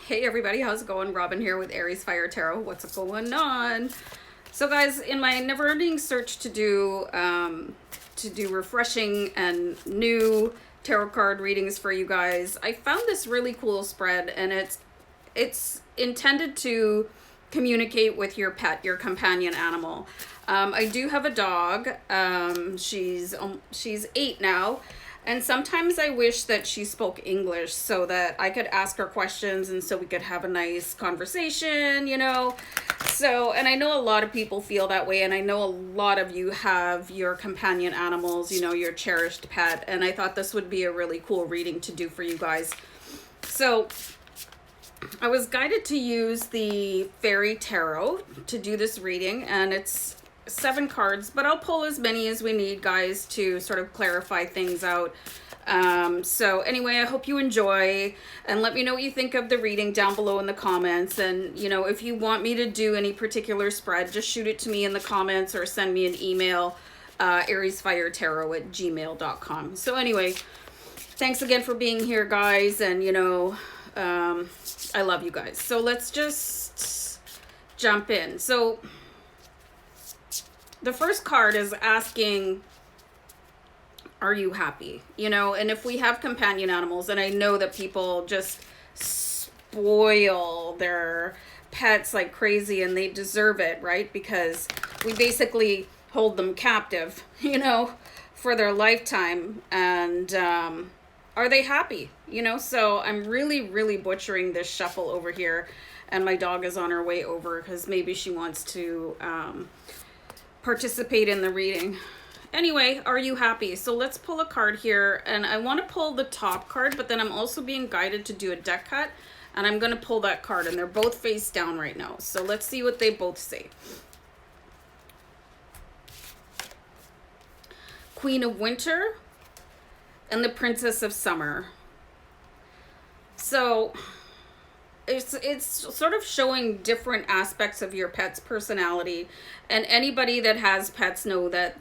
Hey everybody, how's it going? Robin here with AriesFireTarot. What's going on? So guys, in my never-ending search to do refreshing and new tarot card readings for you guys, I found this really cool spread, and it's intended to communicate with your pet, your companion animal. I do have a dog. She's 8 now. And sometimes I wish that she spoke English so that I could ask her questions and so we could have a nice conversation, you know. So, and I know a lot of people feel that way, and I know a lot of you have your companion animals, you know, your cherished pet, and I thought this would be a really cool reading to do for you guys. So, I was guided to use the Fairy Tarot to do this reading, and it's 7 cards, but I'll pull as many as we need, guys, to sort of clarify things out. So anyway, I hope you enjoy, and let me know what you think of the reading down below in the comments. And you know, if you want me to do any particular spread, just shoot it to me in the comments or send me an email, AriesFireTarot@gmail.com. So anyway, thanks again for being here, guys, and you know, I love you guys. So let's just jump in. So the first card is asking, are you happy? You know, and if we have companion animals, and I know that people just spoil their pets like crazy, and they deserve it, right? Because we basically hold them captive, you know, for their lifetime. And are they happy? You know, so I'm really butchering this shuffle over here, and my dog is on her way over because maybe she wants to participate in the reading. Anyway, are you happy? So let's pull a card here, and I want to pull the top card, but then I'm also being guided to do a deck cut, and I'm going to pull that card, and they're both face down right now. So let's see what they both say. Queen of Winter and the Princess of Summer. So it's sort of showing different aspects of your pet's personality, and anybody that has pets know that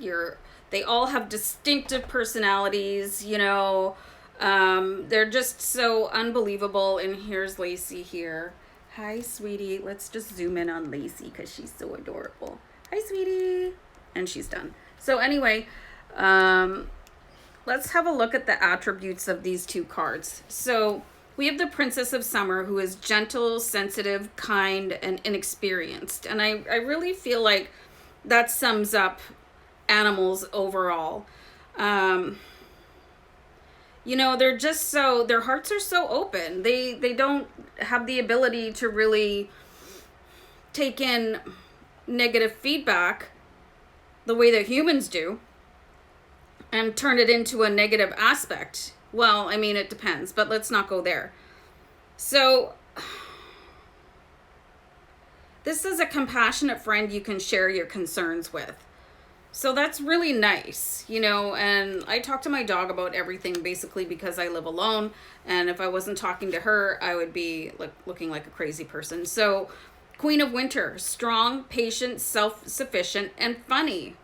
they all have distinctive personalities, you know. They're just so unbelievable. And here's Lacey here. Hi, sweetie. Let's just zoom in on Lacey because she's so adorable. Hi, sweetie. And she's done. So anyway, let's have a look at the attributes of these two cards. So we have the Princess of Summer, who is gentle, sensitive, kind, and inexperienced. And I really feel like that sums up animals overall. You know, they're just so, their hearts are so open. They don't have the ability to really take in negative feedback the way that humans do and turn it into a negative aspect. Well, I mean, it depends, but let's not go there. So this is a compassionate friend you can share your concerns with. So that's really nice, you know, and I talk to my dog about everything basically because I live alone, and if I wasn't talking to her, I would be looking like a crazy person. So Queen of Winter, strong, patient, self-sufficient, and funny.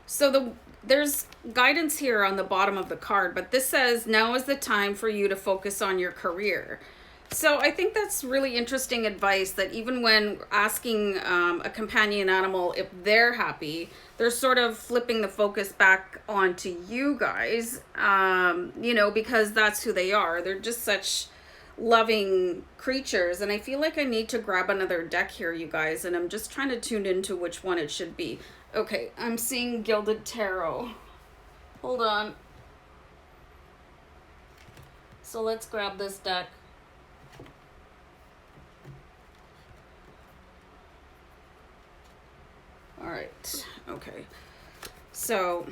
So there's guidance here on the bottom of the card, but this says, now is the time for you to focus on your career. So I think that's really interesting advice, that even when asking a companion animal if they're happy, they're sort of flipping the focus back onto you guys, you know, because that's who they are. They're just such loving creatures. And I feel like I need to grab another deck here, you guys, and I'm just trying to tune into which one it should be. Okay, I'm seeing Gilded Tarot. Hold on. So let's grab this deck. All right, okay. So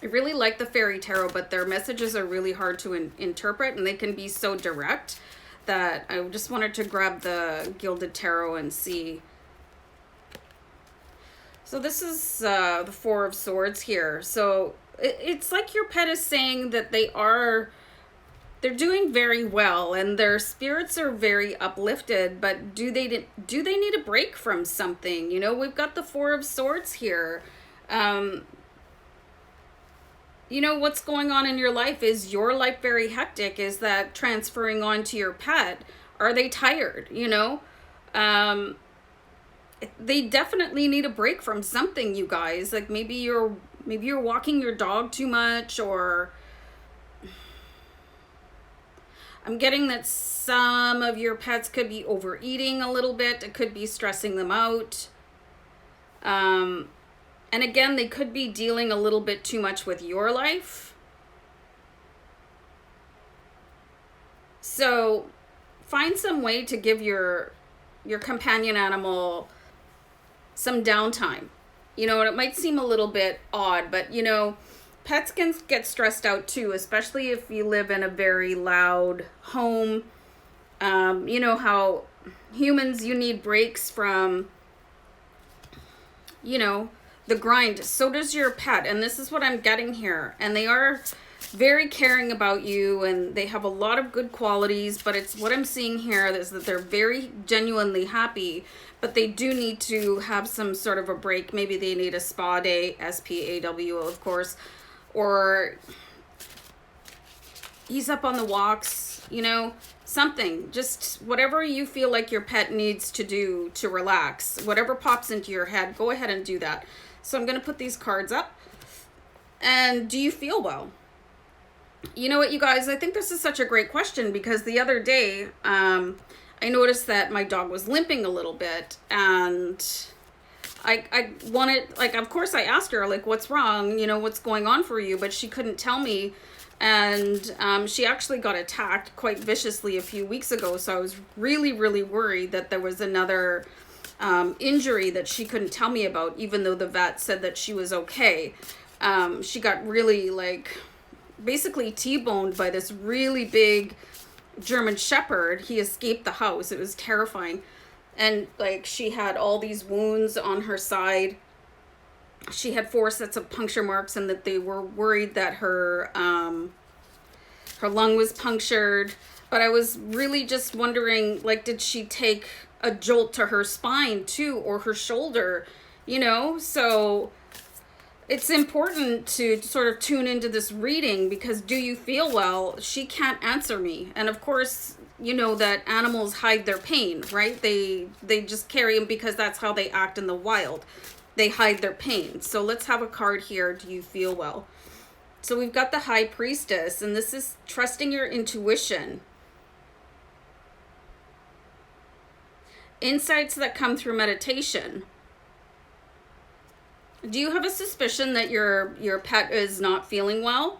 I really like the Fairy Tarot, but their messages are really hard to interpret, and they can be so direct that I just wanted to grab the Gilded Tarot and see. So this is the Four of Swords here. So it's like your pet is saying that they're doing very well and their spirits are very uplifted, but do they need a break from something? You know, we've got the Four of Swords here. You you know, what's going on in your life? Is your life very hectic? Is that transferring on to your pet? Are they tired? You know, they definitely need a break from something, you guys. Like maybe you're walking your dog too much, or I'm getting that some of your pets could be overeating a little bit. It could be stressing them out. And again, they could be dealing a little bit too much with your life. So find some way to give your companion animal some downtime. You know, and it might seem a little bit odd, but you know, pets can get stressed out too, especially if you live in a very loud home. You know how humans, you need breaks from, you know, the grind. So does your pet. And this is what I'm getting here. And they are very caring about you, and they have a lot of good qualities, but it's what I'm seeing here is that they're very genuinely happy, but they do need to have some sort of a break. Maybe they need a spa day, SPAW, of course, or ease up on the walks, you know, something, just whatever you feel like your pet needs to do to relax, whatever pops into your head, go ahead and do that. So I'm going to put these cards up. And do you feel well? You know what, you guys, I think this is such a great question, because the other day, I noticed that my dog was limping a little bit, and I wanted, like, of course I asked her, like, what's wrong? You know, what's going on for you? But she couldn't tell me. And she actually got attacked quite viciously a few weeks ago. So I was really, really worried that there was another injury that she couldn't tell me about, even though the vet said that she was okay. She got really, like, basically T-boned by this really big German Shepherd. He escaped the house. It was terrifying. And, like, she had all these wounds on her side. She had 4 sets of puncture marks, and that they were worried that her lung was punctured. But I was really just wondering, like, did she take a jolt to her spine too, or her shoulder, you know? So it's important to sort of tune into this reading, because do you feel well? She can't answer me. And of course, you know that animals hide their pain, right? They just carry them because that's how they act in the wild. They hide their pain. So let's have a card here. Do you feel well? So we've got the High Priestess, and this is trusting your intuition. Insights that come through meditation. Do you have a suspicion that your pet is not feeling well?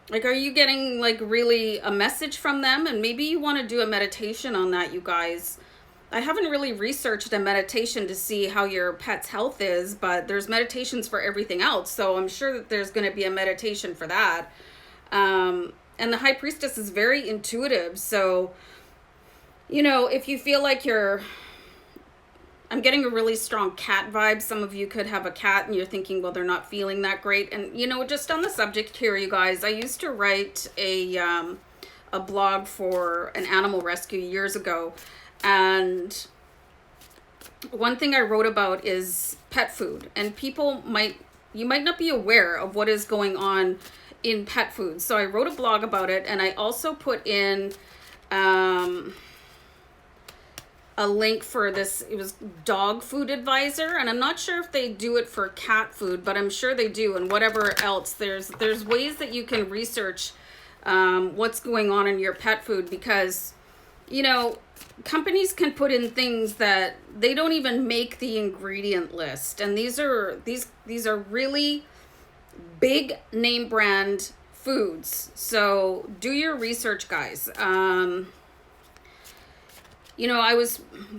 Like, are you getting, like, really a message from them? And maybe you want to do a meditation on that, you guys. I haven't really researched a meditation to see how your pet's health is, but there's meditations for everything else. So I'm sure that there's going to be a meditation for that. And the High Priestess is very intuitive. So, you know, if you feel like I'm getting a really strong cat vibe. Some of you could have a cat and you're thinking, well, they're not feeling that great. And, you know, just on the subject here, you guys, I used to write a blog for an animal rescue years ago. And one thing I wrote about is pet food. And you might not be aware of what is going on in pet food. So I wrote a blog about it, and I also put in a link for this. It was Dog Food Advisor, and I'm not sure if they do it for cat food, but I'm sure they do. And whatever else, there's ways that you can research what's going on in your pet food, because, you know, companies can put in things that they don't even make the ingredient list, and these are really big name brand foods. So do your research, guys. You know,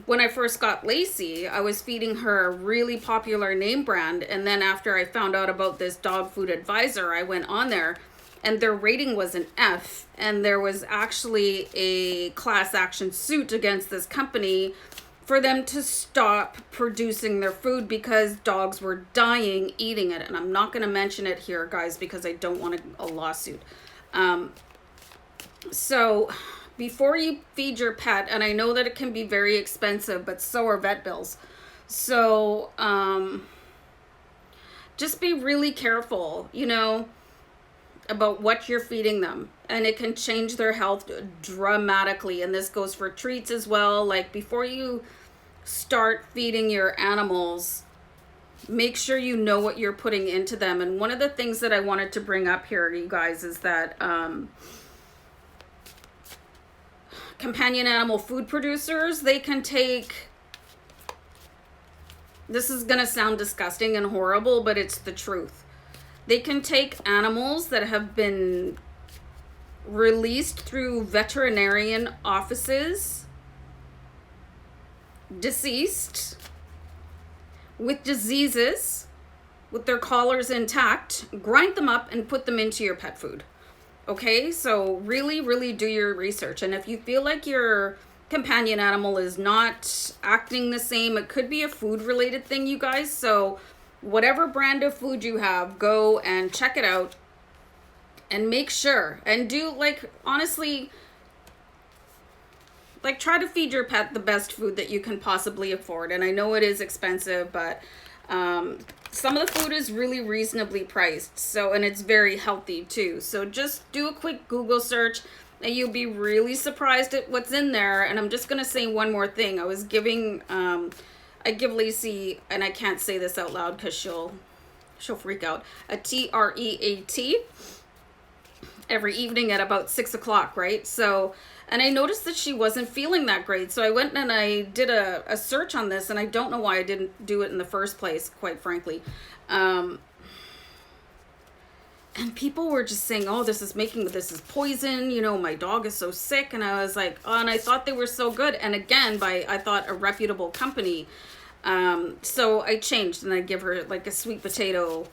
when I first got Lacey, I was feeding her a really popular name brand, and then after I found out about this Dog Food Advisor, I went on there, and their rating was an F, and there was actually a class action suit against this company for them to stop producing their food because dogs were dying eating it. And I'm not going to mention it here, guys, because I don't want a lawsuit. So before you feed your pet, and I know that it can be very expensive, but so are vet bills. So just just be really careful, you know, about what you're feeding them, and it can change their health dramatically. And this goes for treats as well. Like, before you start feeding your animals, make sure you know what you're putting into them. And one of the things that I wanted to bring up here, you guys, is that companion animal food producers, they can take, this is gonna sound disgusting and horrible, but it's the truth. They can take animals that have been released through veterinarian offices, deceased, with diseases, with their collars intact, grind them up and put them into your pet food. Okay, so really, really do your research. And if you feel like your companion animal is not acting the same, it could be a food related thing, you guys. So whatever brand of food you have, go and check it out and make sure, and do, like, honestly, like, try to feed your pet the best food that you can possibly afford. And I know it is expensive, but some of the food is really reasonably priced. So, and it's very healthy too. So just do a quick Google search and you'll be really surprised at what's in there. And I'm just going to say one more thing. I was giving, I give Lacey, and I can't say this out loud because she'll freak out, a TREAT every evening at about 6 o'clock, right? So, and I noticed that she wasn't feeling that great. So I went and I did a search on this, and I don't know why I didn't do it in the first place, quite frankly. And people were just saying, oh, this is poison, you know, my dog is so sick. And I was like, oh, and I thought they were so good. And again, I thought a reputable company. So I changed, and I give her like a sweet potato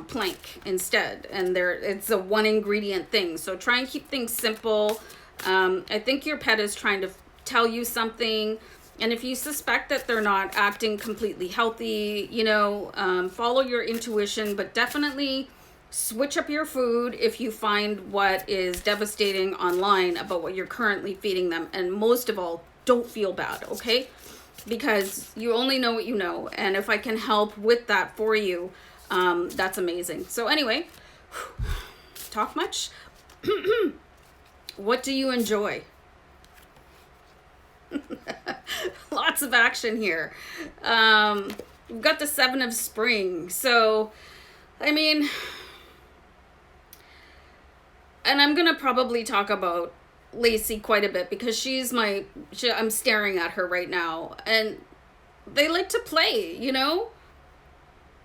plank instead. And it's a 1 ingredient thing. So try and keep things simple. I think your pet is trying to tell you something. And if you suspect that they're not acting completely healthy, you know, follow your intuition, but definitely switch up your food if you find what is devastating online about what you're currently feeding them. And most of all, don't feel bad, okay? Because you only know what you know. And if I can help with that for you, that's amazing. So anyway, talk much? What do you enjoy? Lots of action here. We've got the 7 of Spring. So, I mean, and I'm going to probably talk about Lacey quite a bit because I'm staring at her right now. And they like to play, you know?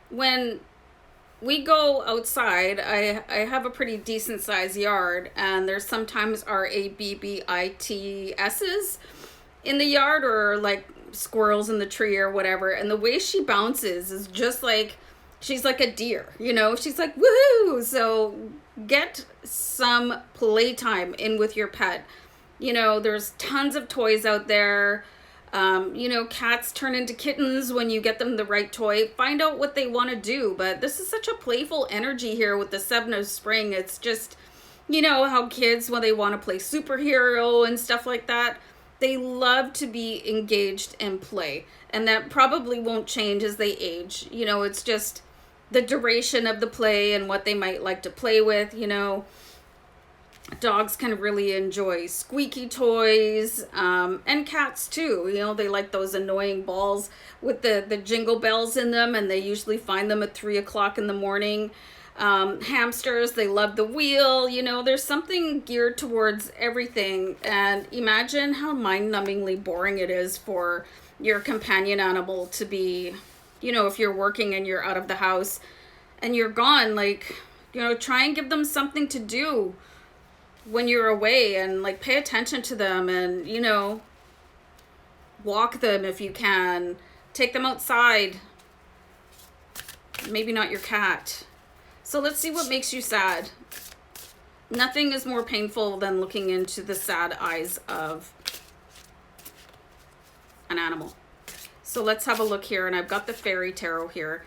When we go outside, I have a pretty decent sized yard, and there's sometimes RABBITSs in the yard, or like squirrels in the tree or whatever. And the way she bounces is just like, she's like a deer, you know? She's like, woohoo! So get some playtime in with your pet. You know, there's tons of toys out there. You know, cats turn into kittens when you get them the right toy. Find out what they want to do. But this is such a playful energy here with the 7 of Spring. It's just, you know, how kids, when they want to play superhero and stuff like that, they love to be engaged and play. And that probably won't change as they age. You know, it's just the duration of the play and what they might like to play with, you know. Dogs can really enjoy squeaky toys, and cats too. You know, they like those annoying balls with the jingle bells in them, and they usually find them at 3 o'clock in the morning. Hamsters, they love the wheel. You know, there's something geared towards everything. And imagine how mind-numbingly boring it is for your companion animal to be, you know, if you're working and you're out of the house and you're gone, like, you know, try and give them something to do when you're away, and like pay attention to them, and, you know, walk them if you can, take them outside. Maybe not your cat. So let's see what makes you sad. Nothing is more painful than looking into the sad eyes of an animal. So let's have a look here, and I've got the Fairy Tarot here.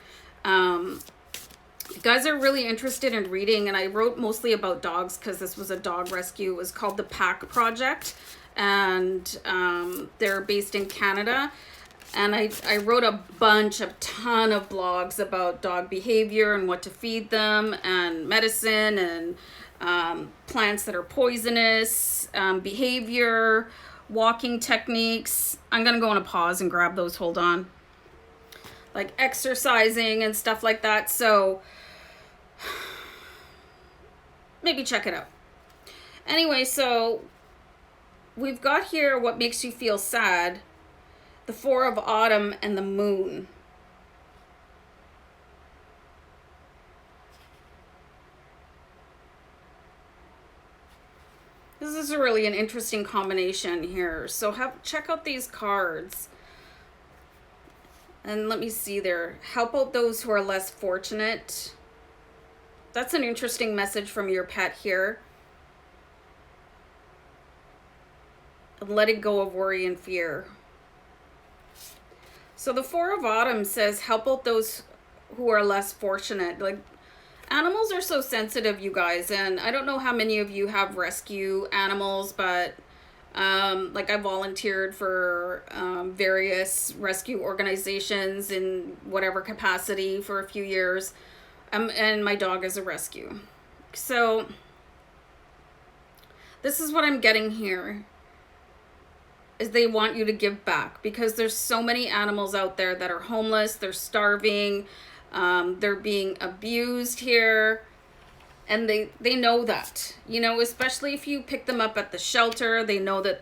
You guys are really interested in reading, and I wrote mostly about dogs because this was a dog rescue. It was called the Pack Project, and they're based in Canada. And I wrote a ton of blogs about dog behavior and what to feed them, and medicine, and plants that are poisonous, behavior, walking techniques. I'm going to go on a pause and grab those. Hold on. Like exercising and stuff like that. So maybe check it out. Anyway, so we've got here what makes you feel sad, the Four of Autumn, and the Moon. This is really an interesting combination here. So check out these cards. And let me see there. Help out those who are less fortunate. That's an interesting message from your pet here. Letting go of worry and fear. So the Four of Autumn says help out those who are less fortunate. Like, animals are so sensitive, you guys, and I don't know how many of you have rescue animals, but like I volunteered for various rescue organizations in whatever capacity for a few years, and my dog is a rescue. So this is what I'm getting here, is they want you to give back, because there's so many animals out there that are homeless, they're starving, they're being abused here, and they know that, you know, especially if you pick them up at the shelter, they know that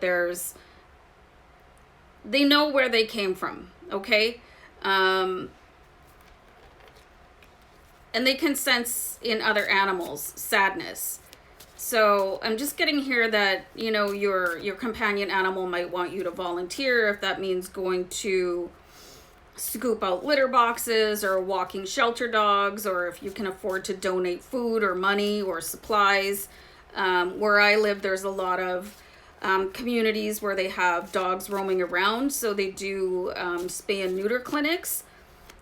they know where they came from, okay? And they can sense in other animals sadness. So I'm just getting here that, you know, your companion animal might want you to volunteer, if that means going to scoop out litter boxes or walking shelter dogs, or if you can afford to donate food or money or supplies. Where I live, there's a lot of communities where they have dogs roaming around, so they do spay and neuter clinics,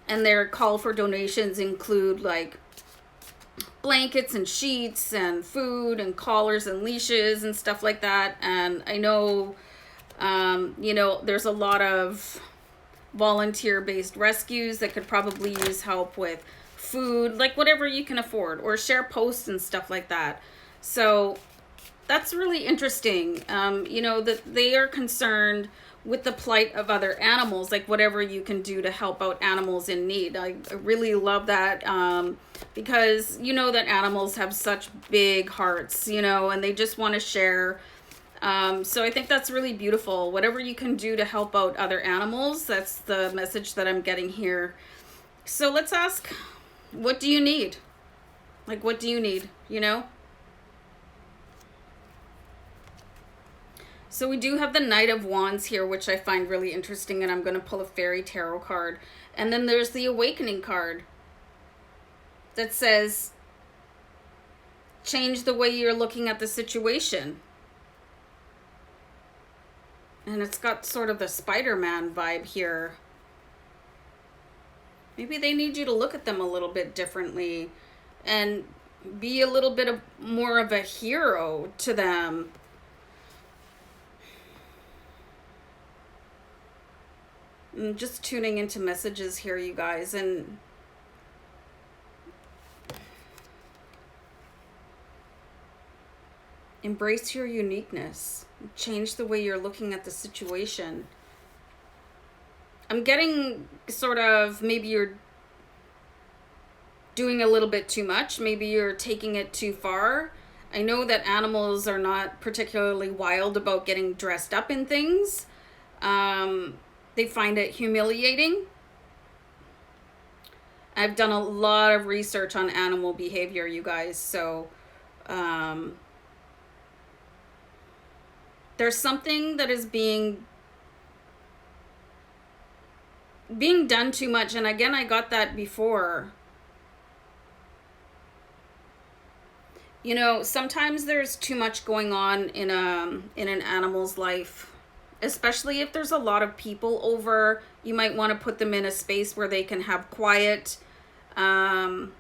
and their call for donations include like blankets and sheets and food and collars and leashes and stuff like that. And I know, you know, there's a lot of volunteer-based rescues that could probably use help with food, like whatever you can afford, or share posts and stuff like that. So that's really interesting, you know, that they are concerned with the plight of other animals, like whatever you can do to help out animals in need. I really love that, because you know that animals have such big hearts, you know, and they just want to share. So I think that's really beautiful. Whatever you can do to help out other animals, that's the message that I'm getting here. So let's ask, what do you need? Like, what do you need, you know? So we do have the Knight of Wands here, which I find really interesting, and I'm going to pull a Fairy Tarot card. And then there's the Awakening card that says, change the way you're looking at the situation. And it's got sort of the Spider-Man vibe here. Maybe they need you to look at them a little bit differently and be a little bit more of a hero to them. I'm just tuning into messages here, you guys, and embrace your uniqueness. Change the way you're looking at the situation. I'm getting sort of, maybe you're doing a little bit too much. Maybe you're taking it too far. I know that animals are not particularly wild about getting dressed up in things. They find it humiliating. I've done a lot of research on animal behavior, you guys, so there's something that is being done too much. And again, I got that before. You know, sometimes there's too much going on in an animal's life, especially if there's a lot of people over. You might want to put them in a space where they can have quiet. You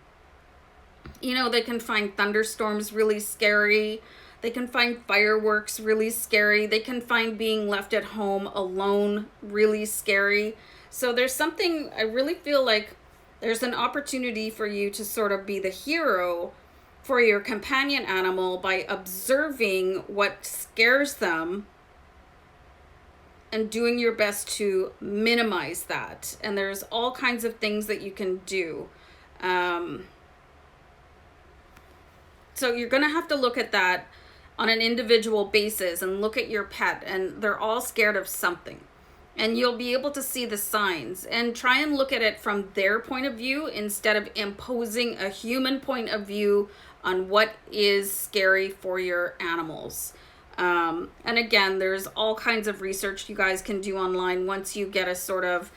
know, they can find thunderstorms really scary. They can find fireworks really scary. They can find being left at home alone really scary. So there's something, I really feel like there's an opportunity for you to sort of be the hero for your companion animal by observing what scares them and doing your best to minimize that. And there's all kinds of things that you can do. So you're going to have to look at that on an individual basis and look at your pet, and they're all scared of something. And you'll be able to see the signs and try and look at it from their point of view instead of imposing a human point of view on what is scary for your animals. And again, there's all kinds of research you guys can do online once you get a sort of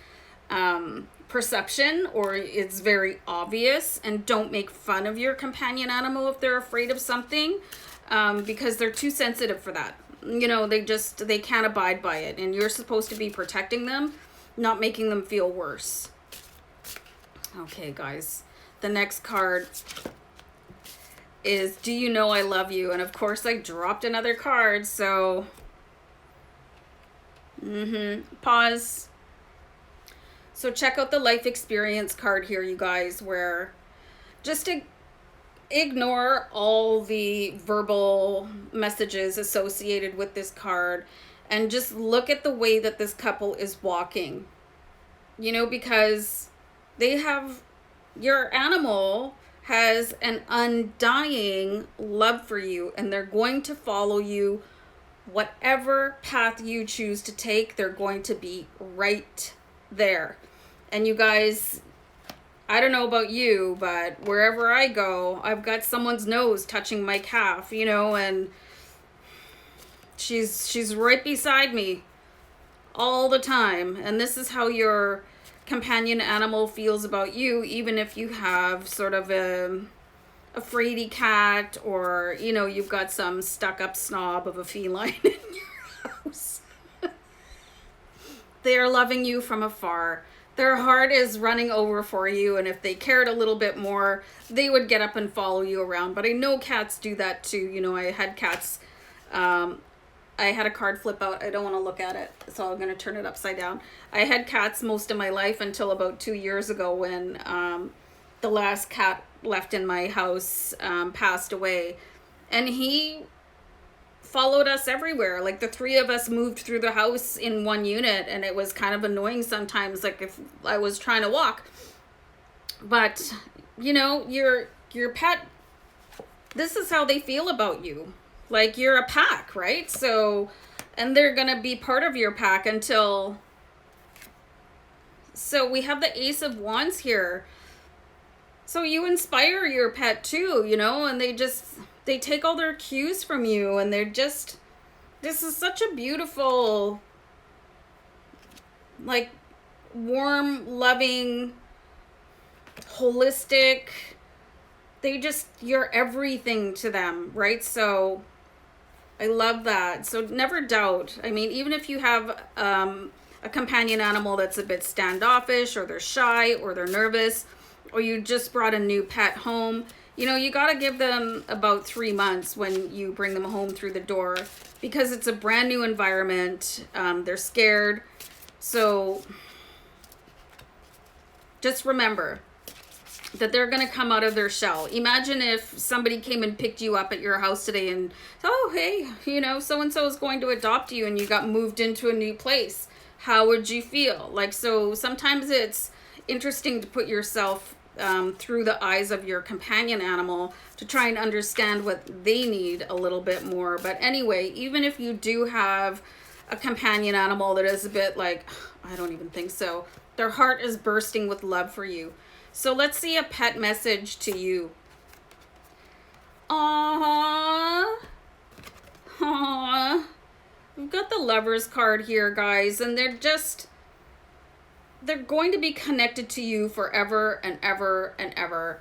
perception or it's very obvious. And don't make fun of your companion animal if they're afraid of something, because they're too sensitive for that. You know, they can't abide by it, and you're supposed to be protecting them, not making them feel worse. Okay, guys, the next card is, do you know I love you? And of course I dropped another card, so pause. So check out the life experience card here, you guys, where just to ignore all the verbal messages associated with this card and just look at the way that this couple is walking. You know, because your animal has an undying love for you, and they're going to follow you whatever path you choose to take. They're going to be right there. And you guys, I don't know about you, but wherever I go, I've got someone's nose touching my calf, you know, and she's right beside me all the time. And this is how your companion animal feels about you, even if you have sort of a fraidy cat, or, you know, you've got some stuck-up snob of a feline in your house. They are loving you from afar. Their heart is running over for you, and if they cared a little bit more, they would get up and follow you around. But I know cats do that too. You know, I had cats. I had a card flip out. I don't want to look at it, so I'm going to turn it upside down. I had cats most of my life until about 2 years ago when the last cat left in my house passed away. And he followed us everywhere. Like, the three of us moved through the house in one unit, and it was kind of annoying sometimes, like if I was trying to walk. But, you know, your pet, this is how they feel about you. Like, you're a pack, right? So, and they're gonna be part of your pack until... So we have the Ace of Wands here. So you inspire your pet too, you know, and they take all their cues from you, and they're just, this is such a beautiful, like, warm, loving, holistic, you're everything to them, right? So I love that. So never doubt. I mean, even if you have a companion animal that's a bit standoffish, or they're shy, or they're nervous, or you just brought a new pet home, you know, you got to give them about 3 months when you bring them home through the door, because it's a brand new environment. They're scared. So just remember that they're going to come out of their shell. Imagine if somebody came and picked you up at your house today and, oh, hey, you know, so-and-so is going to adopt you, and you got moved into a new place. How would you feel? Like, so sometimes it's interesting to put yourself through the eyes of your companion animal to try and understand what they need a little bit more. But anyway, even if you do have a companion animal that is a bit like, I don't even think so, their heart is bursting with love for you. So let's see a pet message to you. Aww. Aww. We've got the Lovers card here, guys, and they're going to be connected to you forever and ever and ever.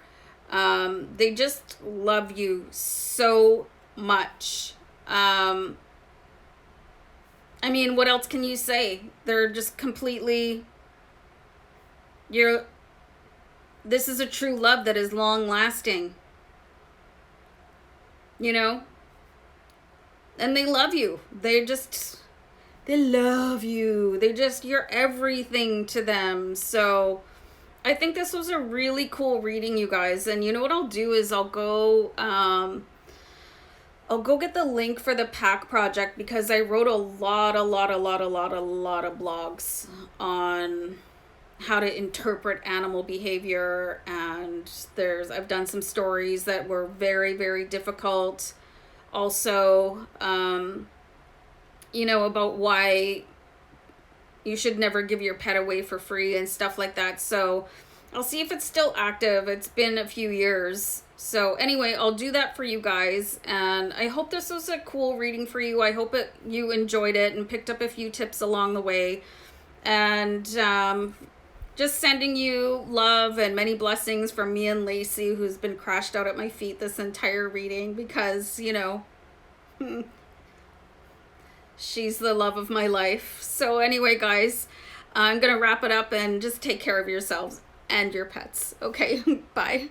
They just love you so much. I mean, what else can you say? They're just completely... This is a true love that is long-lasting. You know? And they love you. They just... They love you. You're everything to them. So I think this was a really cool reading, you guys. And you know what I'll do is I'll go get the link for the pack project, because I wrote a lot of blogs on how to interpret animal behavior, and I've done some stories that were very, very difficult. Also, about why you should never give your pet away for free and stuff like that. So I'll see if it's still active. It's been a few years. So anyway, I'll do that for you guys. And I hope this was a cool reading for you. I hope you enjoyed it and picked up a few tips along the way. And just sending you love and many blessings from me and Lacey, who's been crashed out at my feet this entire reading because, she's the love of my life. So anyway, guys, I'm going to wrap it up and just take care of yourselves and your pets. Okay, bye.